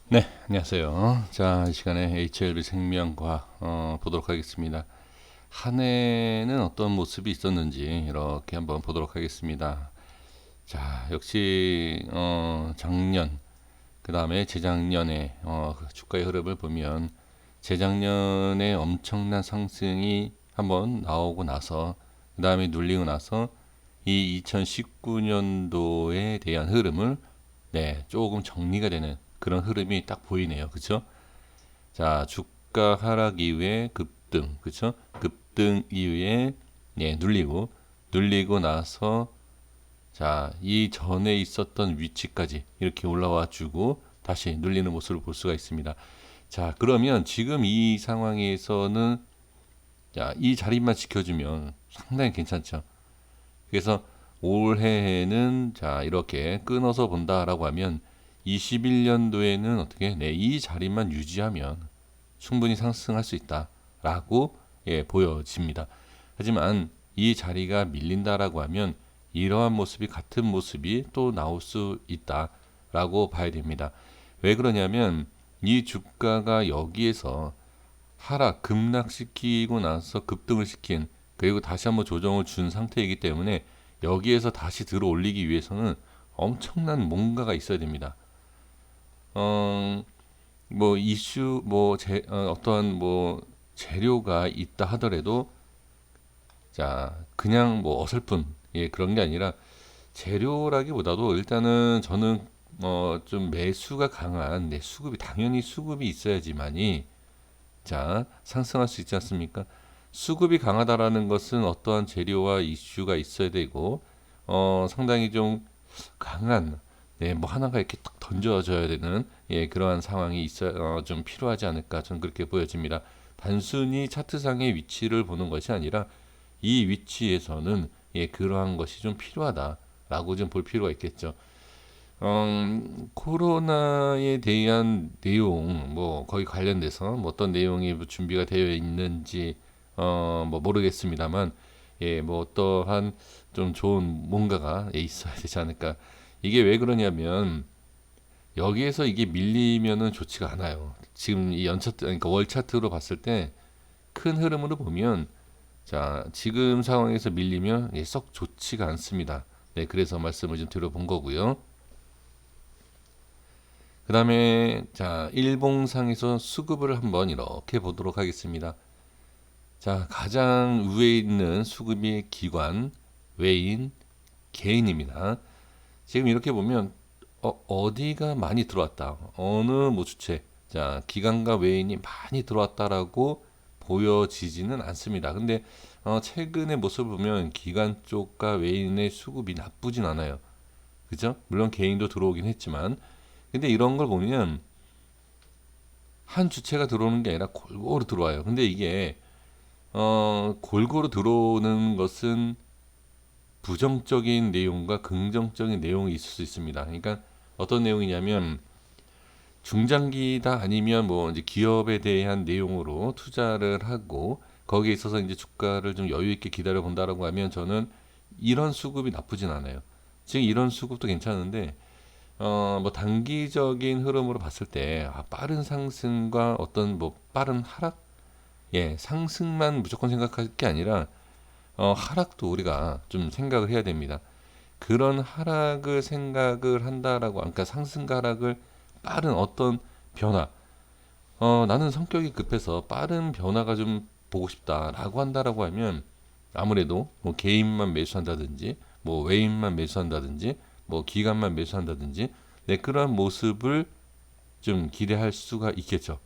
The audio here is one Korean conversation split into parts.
네, 안녕하세요. 자, 이 시간에 HLB 생명과학 보도록 하겠습니다. 한 해는 어떤 모습이 있었는지 이렇게 한번 보도록 하겠습니다. 자, 역시 작년, 그 다음에 재작년에 그 주가의 흐름을 보면 재작년에 엄청난 상승이 한번 나오고 나서 그 다음에 눌리고 나서 이 2019년도에 대한 흐름을 조금 정리가 되는 그런 흐름이 딱 보이네요. 그쵸? 자, 주가 하락 이후에 급등, 그쵸? 급등 이후에 눌리고 나서 자, 이 전에 있었던 위치까지 이렇게 올라와 주고 다시 눌리는 모습을 볼 수가 있습니다. 자, 그러면 지금 이 상황에서는 자, 이 자리만 지켜주면 상당히 괜찮죠. 그래서 올해에는 자, 이렇게 끊어서 본다라고 하면 21년도에는 어떻게 이 자리만 유지하면 충분히 상승할 수 있다라고 보여집니다. 하지만 이 자리가 밀린다라고 하면 이러한 모습이 같은 모습이 또 나올 수 있다라고 봐야 됩니다. 왜 그러냐면 이 주가가 여기에서 하락 급락시키고 나서 급등을 시킨 그리고 다시 한번 조정을 준 상태이기 때문에 여기에서 다시 들어 올리기 위해서는 엄청난 뭔가가 있어야 됩니다. 어, 뭐 이슈 어떠한 뭐 재료가 있다 하더라도 자 그냥 뭐 어설픈 그런 게 아니라 재료라기보다도 일단은 저는 좀 매수가 강한 수급이 당연히 수급이 있어야지만이 자 상승할 수 있지 않습니까? 수급이 강하다라는 것은 어떠한 재료와 이슈가 있어야 되고 상당히 좀 강한 뭐 하나가 이렇게 딱 던져져야 되는 그러한 상황이 있어 좀 필요하지 않을까 저는 그렇게 보여집니다. 단순히 차트상의 위치를 보는 것이 아니라 이 위치에서는 그러한 것이 좀 필요하다라고 좀 볼 필요가 있겠죠. 코로나에 대한 내용, 뭐, 거기 관련돼서 뭐 어떤 내용이 뭐 준비가 되어 있는지, 뭐 모르겠습니다만, 뭐 어떠한 좀 좋은 뭔가가 있어야 되지 않을까. 이게 왜 그러냐면, 여기에서 이게 밀리면은 좋지가 않아요. 지금 이 그러니까 월 차트로 봤을 때 큰 흐름으로 보면, 자, 지금 상황에서 밀리면 썩 좋지가 않습니다. 네, 그래서 말씀을 좀 드려본 거고요. 그 다음에 자 일봉상에서 수급을 한번 이렇게 보도록 하겠습니다. 자 가장 위에 있는 수급이 기관, 외인, 개인입니다. 지금 이렇게 보면 어디가 많이 들어왔다. 어느 뭐 주체 자 기관과 외인이 많이 들어왔다라고 보여지지는 않습니다. 근데 최근의 모습을 보면 기관 쪽과 외인의 수급이 나쁘진 않아요. 그죠? 물론 개인도 들어오긴 했지만 근데 이런 걸 보면 한 주체가 들어오는 게 아니라 골고루 들어와요. 근데 이게 골고루 들어오는 것은 부정적인 내용과 긍정적인 내용이 있을 수 있습니다. 그러니까 어떤 내용이냐면 중장기다 아니면 뭐 이제 기업에 대한 내용으로 투자를 하고 거기에 있어서 이제 주가를 좀 여유 있게 기다려 본다라고 하면 저는 이런 수급이 나쁘진 않아요. 지금 이런 수급도 괜찮은데 뭐 단기적인 흐름으로 봤을 때 빠른 상승과 어떤 뭐 빠른 하락, 상승만 무조건 생각할 게 아니라 하락도 우리가 좀 생각을 해야 됩니다. 그런 하락을 생각을 한다라고, 그러니까 상승과 하락을 빠른 어떤 변화, 나는 성격이 급해서 빠른 변화가 좀 보고 싶다라고 한다라고 하면 아무래도 뭐 개인만 매수한다든지 뭐 외인만 매수한다든지 뭐 기관만 매수한다든지 그런 모습을 좀 기대할 수가 있겠죠.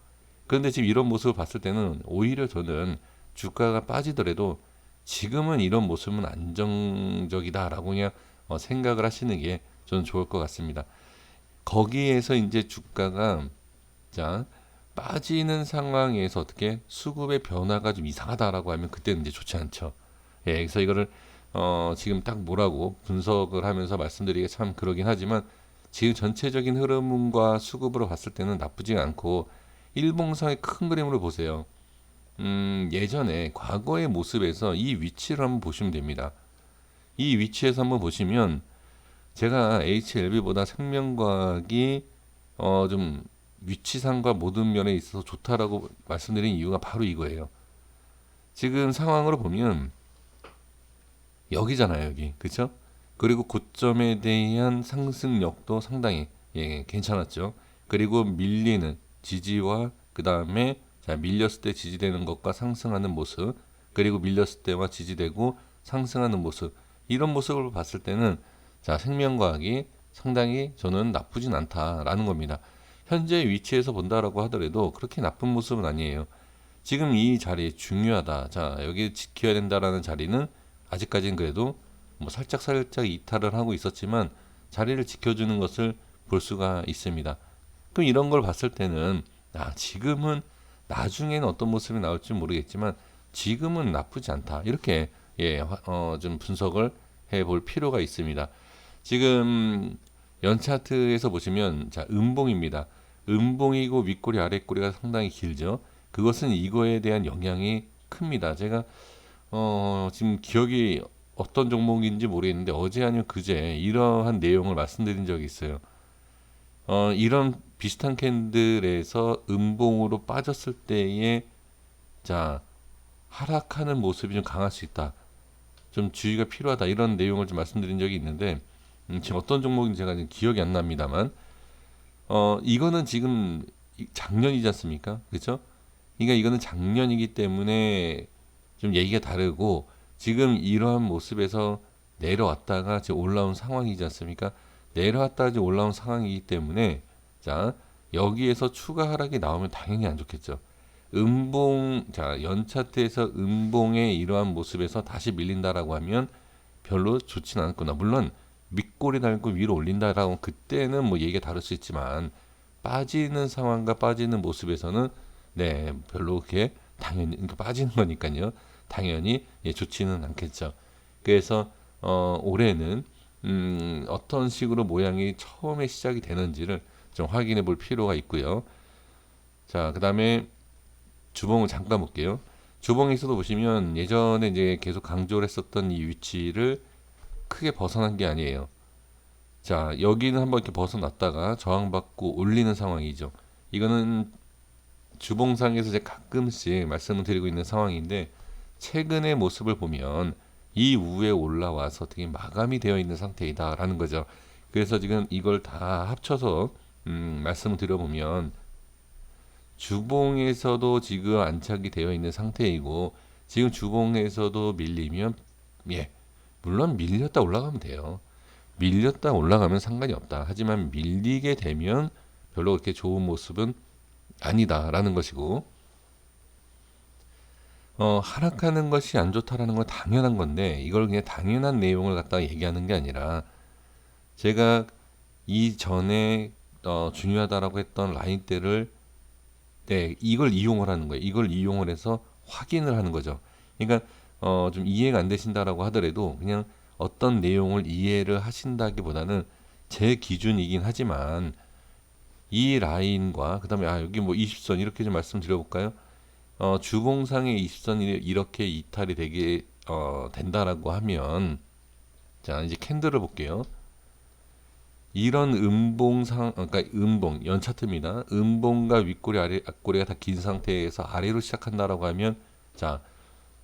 그런데 지금 이런 모습을 봤을 때는 오히려 저는 주가가 빠지더라도 지금은 이런 모습은 안정적이다라고 그냥 생각을 하시는 게 저는 좋을 것 같습니다. 거기에서 이제 주가가 자 빠지는 상황에서 어떻게 수급의 변화가 좀 이상하다라고 하면 그때는 이제 좋지 않죠. 그래서 이거를 지금 딱 뭐라고 분석을 하면서 말씀드리기가 참 그러긴 하지만 지금 전체적인 흐름과 수급으로 봤을 때는 나쁘지 않고 일봉상의 큰 그림으로 보세요. 예전에 과거의 모습에서 이 위치를 한번 보시면 됩니다. 이 위치에서 한번 보시면 제가 HLB보다 생명과학이 좀 위치상과 모든 면에 있어서 좋다라고 말씀드린 이유가 바로 이거예요. 지금 상황으로 보면 여기잖아요, 여기. 그쵸? 그리고 고점에 대한 상승력도 상당히 괜찮았죠. 그리고 밀리는 지지와 그 다음에 자, 밀렸을 때 지지되는 것과 상승하는 모습, 그리고 밀렸을 때와 지지되고 상승하는 모습, 이런 모습을 봤을 때는 자, 생명과학이 상당히 저는 나쁘진 않다라는 겁니다. 현재 위치에서 본다라고 하더라도 그렇게 나쁜 모습은 아니에요. 지금 이 자리 중요하다. 자, 여기 지켜야 된다라는 자리는 아직까지는 그래도 뭐 살짝 이탈을 하고 있었지만 자리를 지켜주는 것을 볼 수가 있습니다. 그럼 이런 걸 봤을 때는 지금은 나중에는 어떤 모습이 나올지 모르겠지만 지금은 나쁘지 않다. 이렇게 좀 분석을 해볼 필요가 있습니다. 지금 연차트에서 보시면 자, 음봉입니다. 음봉이고 윗꼬리 아랫꼬리가 상당히 길죠. 그것은 이거에 대한 영향이 큽니다. 제가 지금 기억이 어떤 종목인지 모르겠는데 어제 아니면 그제 이러한 내용을 말씀드린 적이 있어요. 이런 비슷한 캔들에서 음봉으로 빠졌을 때에 자, 하락하는 모습이 좀 강할 수 있다. 좀 주의가 필요하다. 이런 내용을 좀 말씀드린 적이 있는데 지금 어떤 종목인지 제가 지금 기억이 안 납니다만 이거는 지금 작년이지 않습니까? 그렇죠? 그러니까 이거는 작년이기 때문에 좀 얘기가 다르고 지금 이러한 모습에서 내려왔다가 지금 올라온 상황이지 않습니까? 내려왔다가 지금 올라온 상황이기 때문에 자, 여기에서 추가 하락이 나오면 당연히 안 좋겠죠. 자, 연차트에서 음봉의 이러한 모습에서 다시 밀린다라고 하면 별로 좋지는 않구나. 물론 밑꼬리 달고 위로 올린다라고 그때는 뭐 얘기가 다를 수 있지만 빠지는 상황과 빠지는 모습에서는 별로 그렇게 당연히 그러니까 빠지는 거니까요. 당연히 좋지는 않겠죠. 그래서 올해는 어떤 식으로 모양이 처음에 시작이 되는지를 좀 확인해 볼 필요가 있고요. 자, 그다음에 주봉을 잠깐 볼게요. 주봉에서도 보시면 예전에 이제 계속 강조를 했었던 이 위치를 크게 벗어난 게 아니에요. 자, 여기는 한번 이렇게 벗어났다가 저항받고 올리는 상황이죠. 이거는 주봉상에서 제가 가끔씩 말씀을 드리고 있는 상황인데 최근의 모습을 보면 이 위에 올라와서 되게 마감이 되어 있는 상태이다라는 거죠. 그래서 지금 이걸 다 합쳐서 말씀을 드려보면 주봉에서도 지금 안착이 되어 있는 상태이고 지금 주봉에서도 밀리면 물론 밀렸다 올라가면 돼요. 밀렸다 올라가면 상관이 없다. 하지만 밀리게 되면 별로 그렇게 좋은 모습은 아니다라는 것이고 하락하는 것이 안 좋다라는 건 당연한 건데 이걸 그냥 당연한 내용을 갖다가 얘기하는 게 아니라 제가 이전에 중요하다라고 했던 라인대를 이걸 이용을 하는 거예요. 이걸 이용을 해서 확인을 하는 거죠. 그러니까 좀 이해가 안 되신다라고 하더라도 그냥 어떤 내용을 이해를 하신다기보다는 제 기준이긴 하지만 이 라인과 그다음에 여기 뭐 20선 이렇게 좀 말씀드려볼까요? 주봉상의 20선이 이렇게 이탈이 되게 된다라고 하면 자 이제 캔들을 볼게요. 이런 음봉상 그러니까 음봉 연차트입니다. 음봉과 윗꼬리 앞꼬리가 다 긴 상태에서 아래로 시작한다라고 하면 자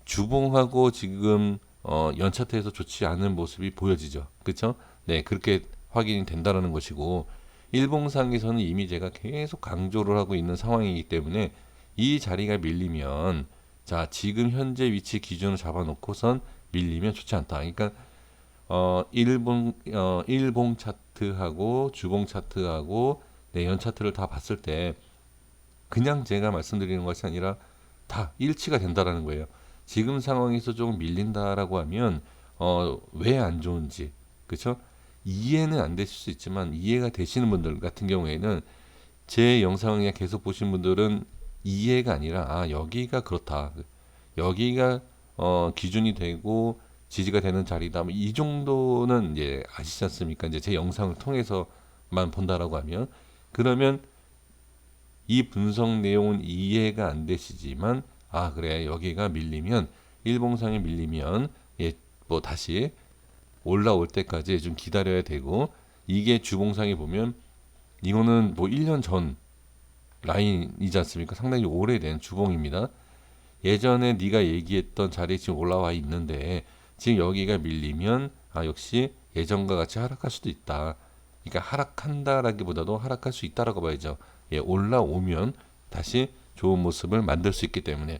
주봉하고 지금 연차트에서 좋지 않은 모습이 보여지죠. 그렇죠? 네, 그렇게 확인이 된다라는 것이고 일봉상에서는 이미 제가 계속 강조를 하고 있는 상황이기 때문에 이 자리가 밀리면 자 지금 현재 위치 기준을 잡아놓고선 밀리면 좋지 않다. 그러니까 일봉 차트하고 주봉 차트하고 연 차트를 다 봤을 때 그냥 제가 말씀드리는 것이 아니라 다 일치가 된다라는 거예요. 지금 상황에서 조금 밀린다라고 하면 왜 안 좋은지 그렇죠? 이해는 안 되실 수 있지만 이해가 되시는 분들 같은 경우에는 제 영상을 그냥 계속 보신 분들은 이해가 아니라 여기가 그렇다. 여기가 기준이 되고 지지가 되는 자리다. 이 정도는 이제 아시지 않습니까? 이제 제 영상을 통해서만 본다라고 하면 그러면 이 분석 내용은 이해가 안 되시지만 그래 여기가 밀리면 일봉상에 밀리면 뭐 다시 올라올 때까지 좀 기다려야 되고 이게 주봉상에 보면 이거는 뭐 1년 전 라인이지 않습니까? 상당히 오래된 주봉입니다. 예전에 네가 얘기했던 자리에 지금 올라와 있는데 지금 여기가 밀리면 역시 예전과 같이 하락할 수도 있다. 그러니까 하락한다라기보다도 하락할 수 있다라고 봐야죠. 예, 올라오면 다시 좋은 모습을 만들 수 있기 때문에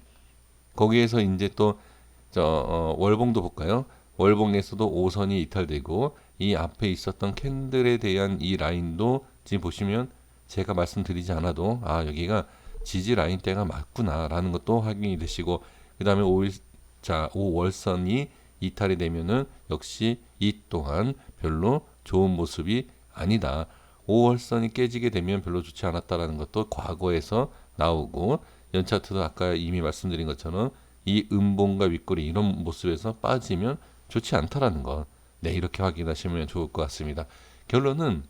거기에서 이제 또 월봉도 볼까요? 월봉에서도 5선이 이탈되고 이 앞에 있었던 캔들에 대한 이 라인도 지금 보시면 제가 말씀드리지 않아도 여기가 지지 라인대가 맞구나라는 것도 확인이 되시고 그 다음에 5월선이 이탈이 되면은 역시 이 또한 별로 좋은 모습이 아니다. 5월선이 깨지게 되면 별로 좋지 않았다라는 것도 과거에서 나오고 연차트도 아까 이미 말씀드린 것처럼 이 음봉과 윗골이 이런 모습에서 빠지면 좋지 않다라는 것. 네, 이렇게 확인하시면 좋을 것 같습니다. 결론은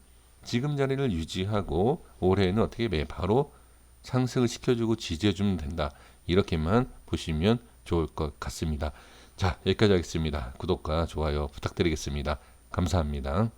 지금 자리를 유지하고 올해는 어떻게 바로 상승을 시켜주고 지지해주면 된다. 이렇게만 보시면 좋을 것 같습니다. 자, 여기까지 하겠습니다. 구독과 좋아요 부탁드리겠습니다. 감사합니다.